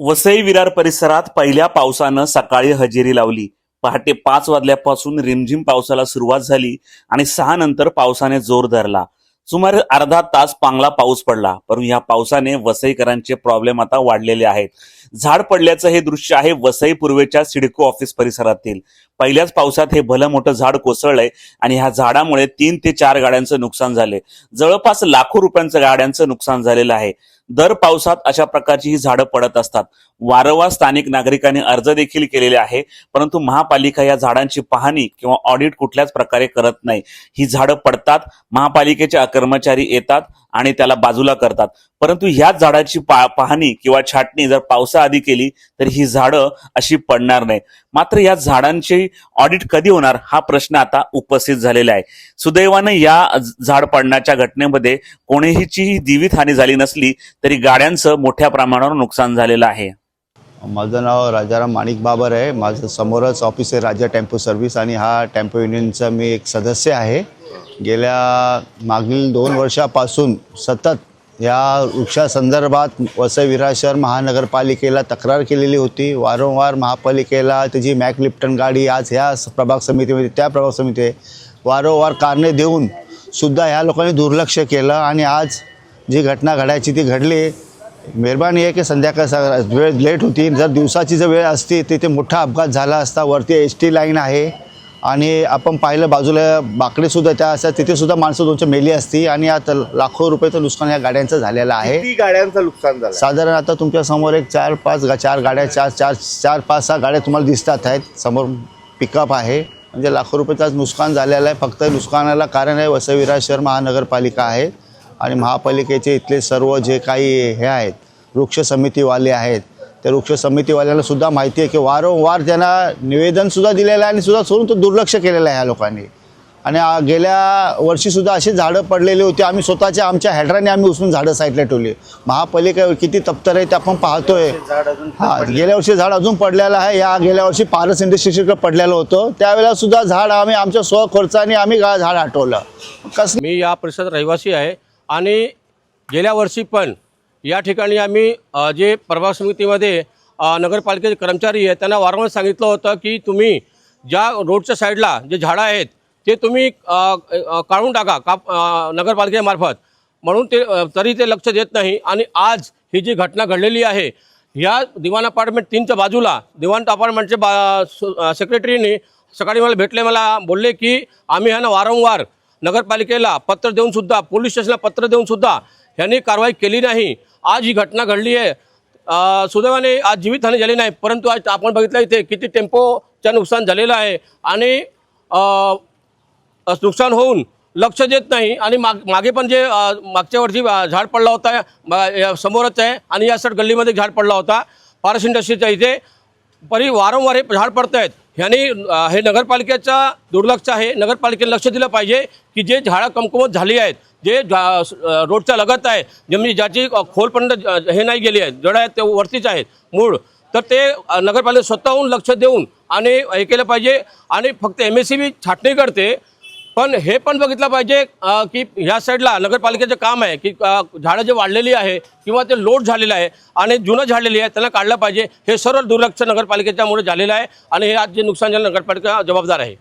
वसई विरार परिसरात पहिल्या पावसानं सकाळी हजेरी लावली। पहाटे 5 वाजल्यापासून रिमझिम पावसाला सुरुवात झाली आणि 6 नंतर पावसाने जोर धरला। सुमारे अर्धा तास चांगला पाऊस पडला, परंतु या पावसाने वसईकरांचे प्रॉब्लेम आता वाढलेले आहेत। झाड पडल्याचं हे दृश्य आहे वसई पूर्वेच्या सिडको ऑफिस परिसरातील। पहिल्याच पावसात हे भलं मोठं झाड कोसळलंय आणि ह्या झाडामुळे 3 ते 4 गाड्यांचं नुकसान झाले। जवळपास लाखो रुपयांचं गाड्यांचं नुकसान झालेलं आहे। दर पावसात अशा प्रकारची ही झाडं पडत असतात। वारंवार स्थानिक नागरिकांनी अर्ज देखील केलेले आहे, परंतु महापालिका या झाडांची पाहणी किंवा ऑडिट कुठल्याच प्रकारे करत नाही। ही झाडं पडतात, महापालिकेचे कर्मचारी येतात आणि त्याला बाजूला करतात, परंतु ह्याच झाडाची पाहणी किंवा छाटणी जर पावसाआधी केली तर ही झाडं अशी पडणार नाही। मात्र या झाडांची ऑडिट कधी होणार हा प्रश्न आता उपस्थित झालेला आहे। सुदैवाने या झाड पडण्याच्या घटनेमध्ये कोणीही जीवितहानी झाली नसली तरी गाड्यांचं मोठ्या प्रमाणावर नुकसान झालेलं आहे। माझं नाव राजाराम माणिक बाबर आहे। माझं समोरच ऑफिस आहे राजा टेम्पो सर्व्हिस आणि हा टेम्पो युनियनचा मी एक सदस्य आहे। गेल्या मागील 2 वर्षापासून सतत या वृक्षासंदर्भात वसई विरार शहर महानगरपालिकेला तक्रार केलेली होती। वारंवार महापालिकेला त्याची मॅक लिप्टन गाडी आज ह्या प्रभाग समितीमध्ये त्या प्रभाग समिती वारंवार कारणे देऊन सुद्धा ह्या लोकांनी दुर्लक्ष केलं आणि आज जी घटना घडायची ती घडली। मेहरबानी आहे की संध्याकाळ वेळ लेट होती, जर दिवसाची जर वेळ असती तिथे मोठा अपघात झाला असता। वरती एसटी लाईन आहे आणि आपण पाहिलं बाजूला बाकडेसुद्धा त्या असतात, तिथेसुद्धा माणसं 200 मेली असती आणि आता लाखो रुपयाचं नुकसान या गाड्यांचं झालेलं आहे। किती गाड्यांचं नुकसान झालं? साधारण आता तुमच्या समोर एक 4-5 गाड्या 4-5-6 गाड्या तुम्हाला दिसतात आहेत। समोर पिकअप आहे, म्हणजे लाखो रुपयाचं नुकसान झालेलं आहे। फक्त नुकसानाला कारण आहे वसई विरार शहर महानगरपालिका आहे आणि महापालिकेचे इथले सर्व जे काही हे आहेत वृक्ष समितीवाले आहेत, त्या वृक्ष समितीवाल्यांना सुद्धा माहिती आहे की वारंवार त्यांना निवेदनसुद्धा दिलेलं आहे आणि सुद्धा सोडून तो दुर्लक्ष केलेलं आहे ह्या लोकांनी। आणि गेल्या वर्षीसुद्धा अशी झाडं पडलेली होती, आम्ही स्वतःच्या आमच्या हेडराने आम्ही उचलून झाडं साईडला ठेवली। महापालिका किती तप्तर आहे ते आपण पाहतोय। हां, गेल्या वर्षी झाड अजून पडलेलं आहे। गेल्या वर्षी पारस इंडस्ट्रीकडे पडलेलं होतं, त्यावेळेला सुद्धा झाड आम्ही आमच्या स्वखर्चाने आम्ही झाड हटवलं। मी या परिसरात रहिवासी आहे आणि गेल्या वर्षी पण या ठिकाणी आम्ही जे प्रभाग समितीमध्ये नगरपालिकेचे कर्मचारी आहेत त्यांना वारंवार सांगितलं होतं की तुम्ही ज्या रोडच्या साईडला जे झाडं आहेत ते तुम्ही काढून टाका नगरपालिकेमार्फत, म्हणून तरी ते लक्ष देत नाही। आणि आज ही जी घटना घडलेली आहे ह्या दिवाण अपार्टमेंट 3च्या बाजूला दिवाण अपार्टमेंटचे सेक्रेटरीने सकाळी मला भेटले, मला बोलले की आम्ही ह्यांना वारंवार नगरपालिकेला पत्र देऊनसुद्धा पोलीस स्टेशनला पत्र देऊनसुद्धा ह्यांनी कारवाई केली नाही। आज ही घटना घडली आहे। सुदैवाने आज जीवितहानी झाली नाही, परंतु आज आपण बघितलं इथे किती टेम्पोचं नुकसान झालेलं आहे आणि नुकसान होऊन लक्ष देत नाही। आणि मागे पण जे मागच्या वर्षी झाड पडला होता समोरच आहे आणि या साईड गल्लीमध्ये झाड पडला होता पारस इंडस्ट्रीच्या इथे, वारंवार हे झाड पडत आहेत। ह्यांनी हे नगरपालिकेचा दुर्लक्ष आहे। नगरपालिकेने लक्ष दिलं पाहिजे की जे झाडं कमकुवत झाली आहेत, जे रोडच्या लगत आहे, जमिनी ज्याची खोलपर्यंत हे नाही गेली आहेत, जड आहेत ते वरतीच आहेत मूळ, तर ते नगरपालिका स्वतःहून लक्ष देऊन आणि हे केलं पाहिजे। आणि फक्त MSCB छाटणी करते, पण हे पण बघितलं पाहिजे की ह्या साईडला नगरपालिकेचं काम आहे की झाडं जे वाढलेली आहे किंवा ते लोड झालेलं आहे आणि जुनं झालेली आहे त्यांना काढलं पाहिजे। हे सर्व दुर्लक्ष नगरपालिकेच्यामुळे झालेलं आहे आणि हे आज जे नुकसान झालं नगरपालिका जबाबदार आहे।